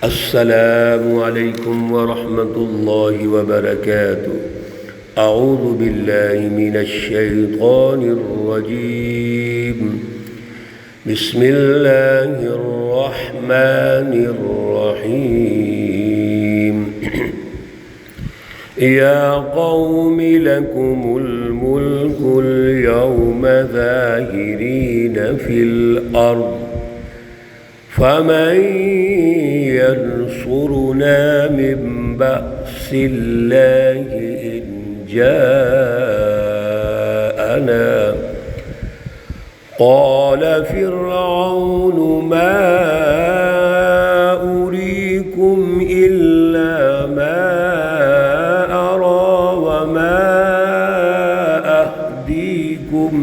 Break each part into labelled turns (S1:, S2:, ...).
S1: السلام علیکم ورحمۃ اللہ وبرکاتہ۔ اعوذ باللہ من الشیطان الرجیم، بسم اللہ الرحمن الرحیم۔ یا قوم لکم الملک اليوم ظاہرین فی الارض فمن ينصرنا من بأس الله إن جاءنا قال فرعون ما أريكم إلا ما أرى وما أهديكم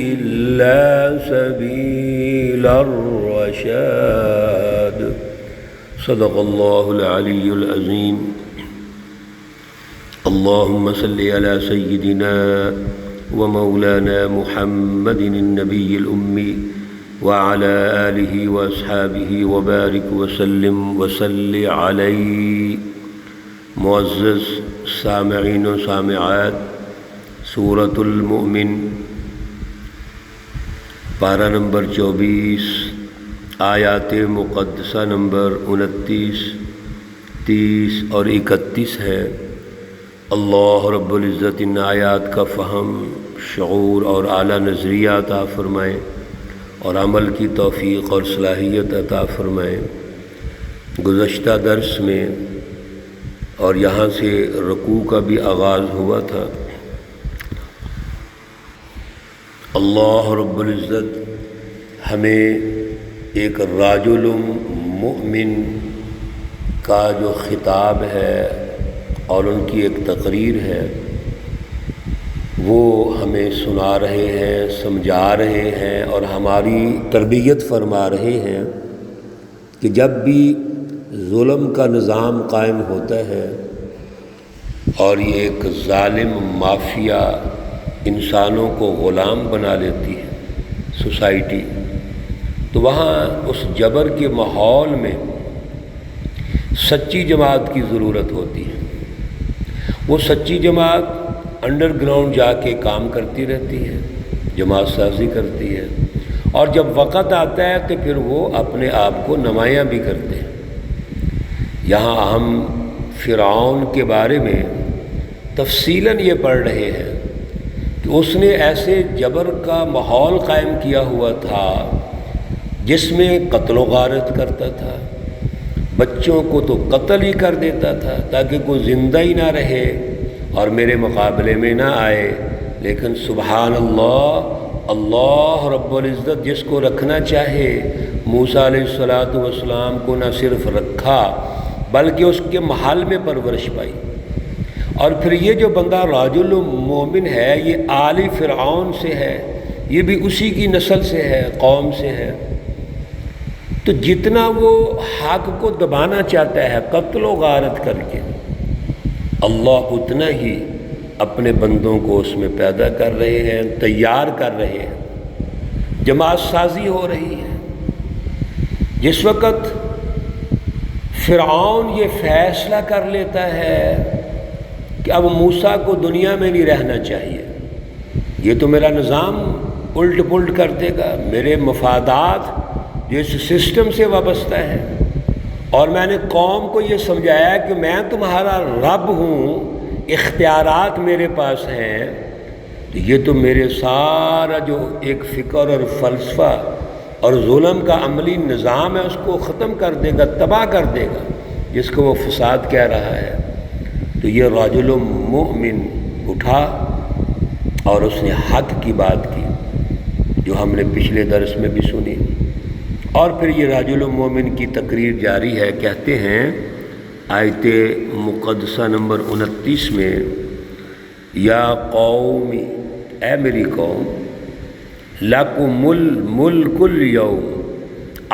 S1: إلا سبيل الرشاد۔ صدق اللہ العلی العظیم۔ اللہم صلی علی سیدنا ومولانا محمد النبی الأمی وعلى آلہ واصحابہ وبارک وسلم وصلی علیہ۔ معزز سامعین و سامعات، سورۃ المؤمن پارہ نمبر 24، آیات مقدسہ نمبر 29، 30 اور 31 ہے۔ اللہ رب العزت ان آیات کا فہم، شعور اور اعلیٰ نظریہ عطا فرمائیں اور عمل کی توفیق اور صلاحیت عطا فرمائیں۔ گزشتہ درس میں اور یہاں سے رکوع کا بھی آغاز ہوا تھا، اللہ رب العزت ہمیں ایک رجل مؤمن کا جو خطاب ہے اور ان کی ایک تقریر ہے وہ ہمیں سنا رہے ہیں، سمجھا رہے ہیں اور ہماری تربیت فرما رہے ہیں کہ جب بھی ظلم کا نظام قائم ہوتا ہے اور یہ ایک ظالم مافیا انسانوں کو غلام بنا لیتی ہے سوسائٹی، تو وہاں اس جبر کے ماحول میں سچی جماعت کی ضرورت ہوتی ہے۔ وہ سچی جماعت انڈر گراؤنڈ جا کے کام کرتی رہتی ہے، جماعت سازی کرتی ہے، اور جب وقت آتا ہے تو پھر وہ اپنے آپ کو نمایاں بھی کرتے ہیں۔ یہاں ہم فرعون کے بارے میں تفصیلاً یہ پڑھ رہے ہیں کہ اس نے ایسے جبر کا ماحول قائم کیا ہوا تھا جس میں قتل و غارت کرتا تھا، بچوں کو تو قتل ہی کر دیتا تھا تاکہ کوئی زندہ ہی نہ رہے اور میرے مقابلے میں نہ آئے۔ لیکن سبحان اللہ، اللہ رب العزت جس کو رکھنا چاہے، موسیٰ علیہ السلام کو نہ صرف رکھا بلکہ اس کے محل میں پرورش پائی۔ اور پھر یہ جو بندہ رجل مومن ہے یہ آل فرعون سے ہے، یہ بھی اسی کی نسل سے ہے، قوم سے ہے، تو جتنا وہ حق کو دبانا چاہتا ہے قتل و غارت کر کے، اللہ اتنا ہی اپنے بندوں کو اس میں پیدا کر رہے ہیں، تیار کر رہے ہیں، جماعت سازی ہو رہی ہے۔ جس وقت فرعون یہ فیصلہ کر لیتا ہے کہ اب موسیٰ کو دنیا میں نہیں رہنا چاہیے، یہ تو میرا نظام الٹ پلٹ کر دے گا، میرے مفادات جو اس سسٹم سے وابستہ ہے، اور میں نے قوم کو یہ سمجھایا کہ میں تمہارا رب ہوں، اختیارات میرے پاس ہیں، تو یہ تو میرے سارا جو ایک فکر اور فلسفہ اور ظلم کا عملی نظام ہے اس کو ختم کر دے گا، تباہ کر دے گا، جس کو وہ فساد کہہ رہا ہے۔ تو یہ رجل مؤمن اٹھا اور اس نے حق کی بات کی جو ہم نے پچھلے درس میں بھی سنی، اور پھر یہ رجل مومن کی تقریر جاری ہے۔ کہتے ہیں آیت مقدسہ نمبر 29 میں، یا قوم، اے میری قوم، لکم الملک اليوم،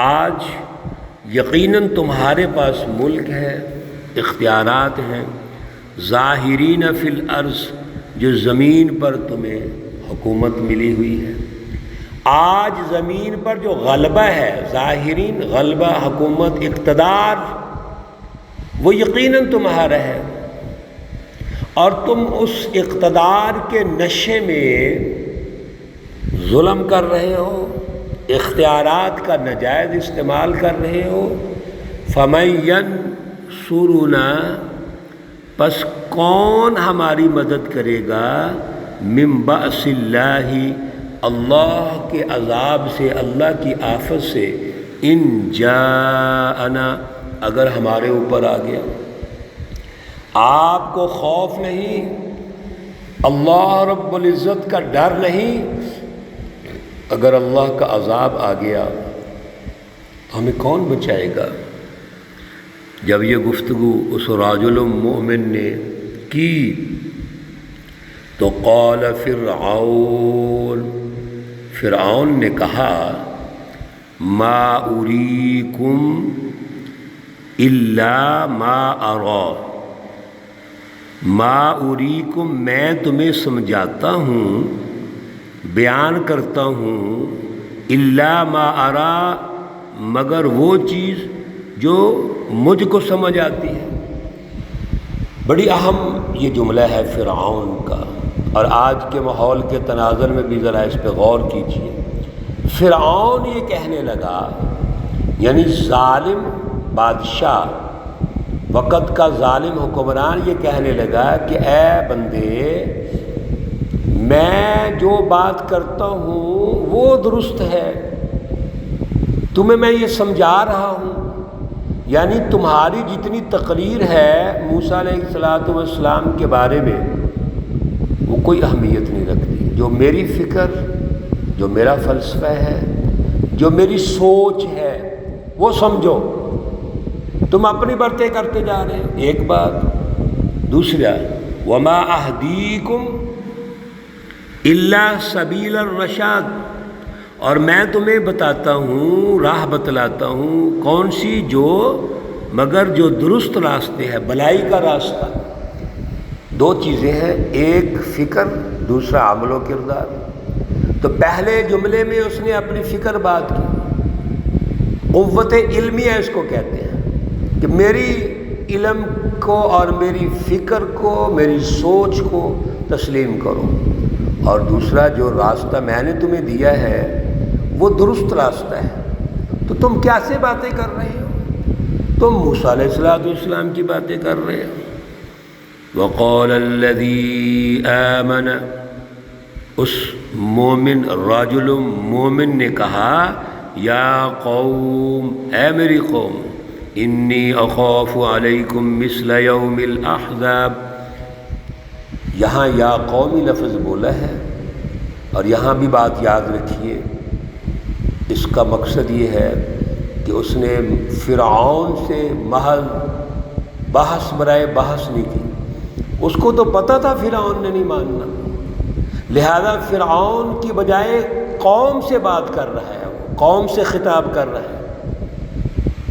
S1: آج یقیناً تمہارے پاس ملک ہے، اختیارات ہیں، ظاہرین فی الارض، جو زمین پر تمہیں حکومت ملی ہوئی ہے، آج زمین پر جو غلبہ ہے، ظاہرین غلبہ، حکومت، اقتدار، وہ یقیناً تمہارا ہے، اور تم اس اقتدار کے نشے میں ظلم کر رہے ہو، اختیارات کا ناجائز استعمال کر رہے ہو۔ فَمَن يَنصُرُنَا، پس کون ہماری مدد کرے گا، مِن بَأْسِ اللَّهِ، اللہ کے عذاب سے، اللہ کی آفت سے، ان جاءنا، اگر ہمارے اوپر آ گیا۔ آپ کو خوف نہیں، اللہ رب العزت کا ڈر نہیں، اگر اللہ کا عذاب آ گیا تو ہمیں کون بچائے گا؟ جب یہ گفتگو اس رجل مؤمن نے کی تو قال فرعون نے کہا، ما اریکم الا ما اری، ما اریکم، میں تمہیں سمجھاتا ہوں، بیان کرتا ہوں، الا ما اری، مگر وہ چیز جو مجھ کو سمجھ آتی ہے۔ بڑی اہم یہ جملہ ہے فرعون کا، اور آج کے ماحول کے تناظر میں بھی ذرا اس پہ غور کیجیے۔ فرعون یہ کہنے لگا، یعنی ظالم بادشاہ، وقت کا ظالم حکمران یہ کہنے لگا کہ اے بندے، میں جو بات کرتا ہوں وہ درست ہے، تمہیں میں یہ سمجھا رہا ہوں، یعنی تمہاری جتنی تقریر ہے موسیٰ علیہ السلام کے بارے میں وہ کوئی اہمیت نہیں رکھتی۔ جو میری فکر، جو میرا فلسفہ ہے، جو میری سوچ ہے، وہ سمجھو، تم اپنی باتیں کرتے جا رہے ہو، ایک بات۔ دوسرا، وما اہدیکم الا سبیل الرشاد، اور میں تمہیں بتاتا ہوں، راہ بتلاتا ہوں، کون سی؟ جو مگر جو درست راستے ہے، بھلائی کا راستہ۔ دو چیزیں ہیں، ایک فکر، دوسرا عمل و کردار۔ تو پہلے جملے میں اس نے اپنی فکر بات کی، قوت علمیہ اس کو کہتے ہیں، کہ میری علم کو اور میری فکر کو، میری سوچ کو تسلیم کرو، اور دوسرا جو راستہ میں نے تمہیں دیا ہے وہ درست راستہ ہے۔ تو تم کیسے باتیں کر رہے ہو؟ تم موسیٰ علیہ السلام کی باتیں کر رہے ہو۔ وقال الذی آمن، اس مومن رجل مومن نے کہا، یا قوم، اے میری قوم، انی اخاف علیکم مثل یوم الاحزاب، یہاں یا قومی لفظ بولا ہے، اور یہاں بھی بات یاد رکھیے، اس کا مقصد یہ ہے کہ اس نے فرعون سے محض بحث برائے بحث نہیں کی، اس کو تو پتہ تھا فرعون نے نہیں ماننا، لہذا فرعون کی بجائے قوم سے بات کر رہا ہے، قوم سے خطاب کر رہا ہے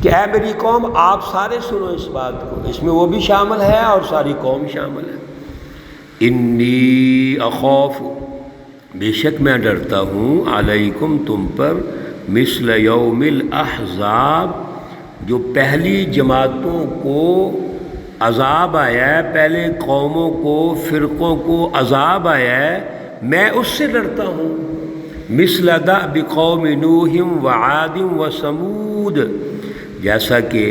S1: کہ اے میری قوم، آپ سارے سنو اس بات کو، اس میں وہ بھی شامل ہے اور ساری قوم شامل ہے۔ انی اخاف، بے شک میں ڈرتا ہوں، علیکم، تم پر، مثل یوم الاحزاب، جو پہلی جماعتوں کو عذاب آیا ہے، پہلے قوموں کو، فرقوں کو عذاب آیا ہے، میں اس سے ڈرتا ہوں۔ مثل دأب قوم نوح وعاد وثمود، جیسا کہ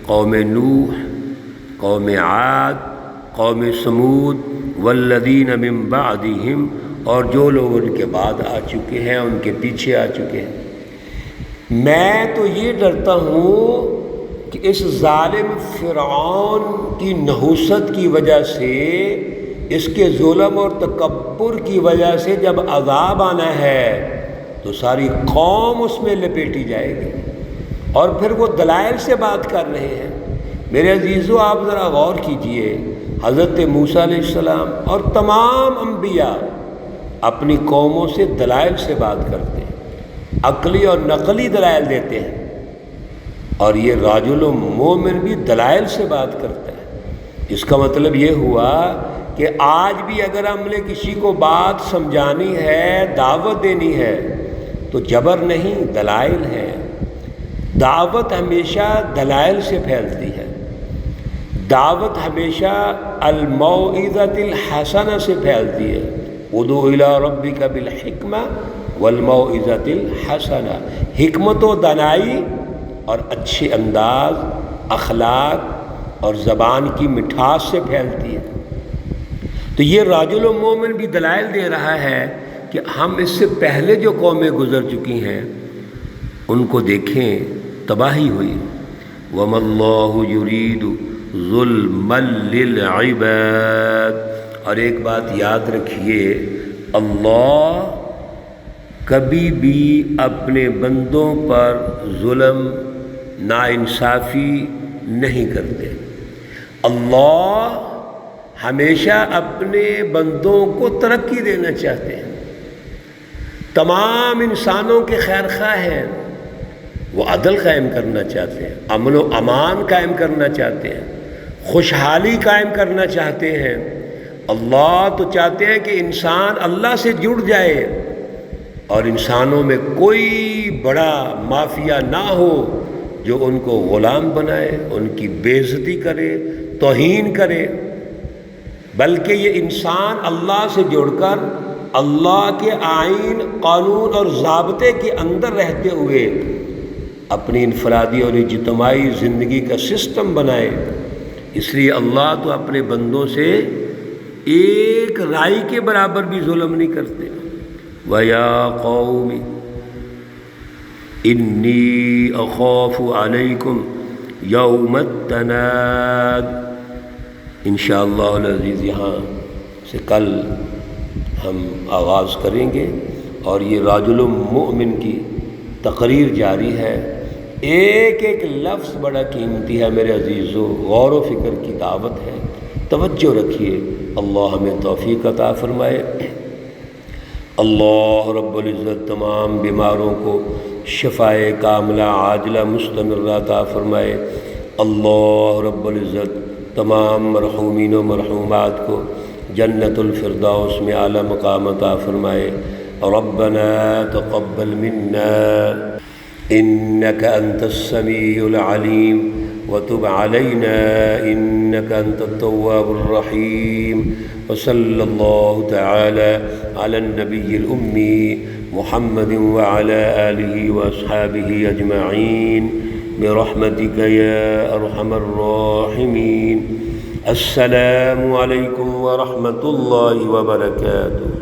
S1: قوم نوح، قوم عاد، قوم سمود، والذین من بعدہم، اور جو لوگ ان کے بعد آ چکے ہیں، ان کے پیچھے آ چکے ہیں۔ میں تو یہ ڈرتا ہوں کہ اس ظالم فرعون کی نحوست کی وجہ سے، اس کے ظلم اور تکبر کی وجہ سے جب عذاب آنا ہے تو ساری قوم اس میں لپیٹی جائے گی، اور پھر وہ دلائل سے بات کر رہے ہیں۔ میرے عزیزو، آپ ذرا غور کیجئے، حضرت موسیٰ علیہ السلام اور تمام انبیاء اپنی قوموں سے دلائل سے بات کرتے ہیں، عقلی اور نقلی دلائل دیتے ہیں، اور یہ رجل مومن بھی دلائل سے بات کرتا ہے۔ اس کا مطلب یہ ہوا کہ آج بھی اگر ہم نے کسی کو بات سمجھانی ہے، دعوت دینی ہے، تو جبر نہیں، دلائل ہے۔ دعوت ہمیشہ دلائل سے پھیلتی ہے، دعوت ہمیشہ الموعظۃ الحسنہ سے پھیلتی ہے۔ ادعو الی ربک بالحکمہ والموعظۃ الحسنہ، حکمت و دانائی اور اچھے انداز، اخلاق اور زبان کی مٹھاس سے پھیلتی ہے۔ تو یہ رجل مومن بھی دلائل دے رہا ہے کہ ہم اس سے پہلے جو قومیں گزر چکی ہیں ان کو دیکھیں، تباہی ہوئی۔ وَمَا اللَّهُ يُرِيدُ ظُلْمًا لِلْعِبَادِ۔ اور ایک بات یاد رکھیے، اللہ کبھی بھی اپنے بندوں پر ظلم، ناانصافی نہیں کرتے۔ اللہ ہمیشہ اپنے بندوں کو ترقی دینا چاہتے ہیں، تمام انسانوں کے خیر خواہ ہیں، وہ عدل قائم کرنا چاہتے ہیں، امن و امان قائم کرنا چاہتے ہیں، خوشحالی قائم کرنا چاہتے ہیں۔ اللہ تو چاہتے ہیں کہ انسان اللہ سے جڑ جائے اور انسانوں میں کوئی بڑا مافیا نہ ہو جو ان کو غلام بنائے، ان کی بے عزتی کرے، توہین کرے، بلکہ یہ انسان اللہ سے جڑ کر اللہ کے آئین، قانون اور ضابطے کے اندر رہتے ہوئے اپنی انفرادی اور اجتماعی زندگی کا سسٹم بنائے۔ اس لیے اللہ تو اپنے بندوں سے ایک رائی کے برابر بھی ظلم نہیں کرتے۔ وَيَا قَوْمِ إِنِّي أَخَافُ عَلَيْكُمْ يَوْمَ التَّنَادِ۔ انشاءاللہ العزیز یہاں سے کل ہم آغاز کریں گے اور یہ رجل مؤمن کی تقریر جاری ہے۔ ایک ایک لفظ بڑا قیمتی ہے میرے عزیزو، غور و فکر کی دعوت ہے، توجہ رکھیے۔ اللہ ہمیں توفیق عطا فرمائے۔ اللہ رب العزت تمام بیماروں کو شفائے کاملہ عاجلہ مستمرہ عطا فرمائے۔ اللہ رب العزت تمام مرحومین و مرحومات کو جنت الفردوس میں اعلیٰ مقام عطا فرمائے۔ ربنا تقبل منا انك انت السميع العليم وتب علينا انك انت التواب الرحيم، وصلى الله تعالى على النبي الأمي محمد وعلى آله وأصحابه أجمعين برحمتك يا أرحم الراحمين۔ السلام علیکم ورحمۃ اللہ وبرکاتہ۔